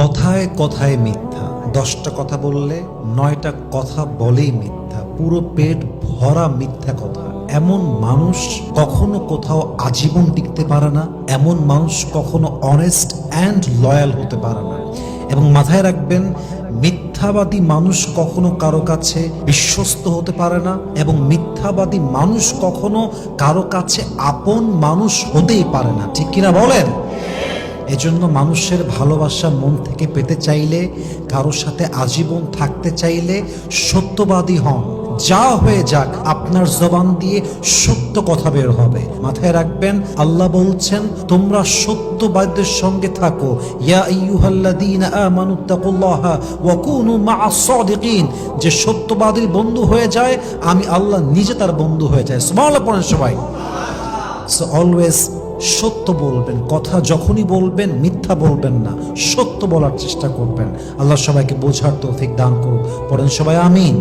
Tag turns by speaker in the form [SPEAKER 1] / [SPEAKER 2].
[SPEAKER 1] কথায় কথায় মিথ্যা। 10টা কথা বললে 9টা কথা বলেই মিথ্যা, পুরো পেট ভরা মিথ্যা কথা। এমন মানুষ কখনো কোথাও আজীবন টিকতে পারে না, এমন মানুষ কখনো অনেস্ট অ্যান্ড লয়াল হতে পারে না। এবং মাথায় রাখবেন, মিথ্যাবাদী মানুষ কখনো কারো কাছে বিশ্বস্ত হতে পারে না, এবং মিথ্যাবাদী মানুষ কখনো কারো কাছে আপন মানুষ হতেই পারে না। ঠিক কিনা বলেন? এজন্য মানুষের ভালোবাসা মন থেকে পেতে চাইলে, কারোর সাথে আজীবন থাকতে চাইলে সত্যবাদী হন। যা হয়ে যাক, আপনার জবান দিয়ে সত্য কথা বের হবে। মাথায় রাখবেন, আল্লাহ বলছেন, তোমরা সত্যবাদীদের সঙ্গে থাকো। ইয়া আইয়ুহাল্লাযীনা আমানুত্তাকুল্লাহা ওয়া কুনু মা'আস সাদিকিন। যে সত্যবাদীর বন্ধু হয়ে যায়, আমি আল্লাহ নিজে তার বন্ধু হয়ে যায়। সুবহানাল্লাহ পড়েন সবাই। সো অলওয়েজ সত্য বলবেন, কথা যখনই বলবেন মিথ্যা বলবেন না, সত্য বলার চেষ্টা করবেন। আল্লাহ সবাইকে বোঝার তৌফিক দান করুন। পড়েন সবাই আমিন।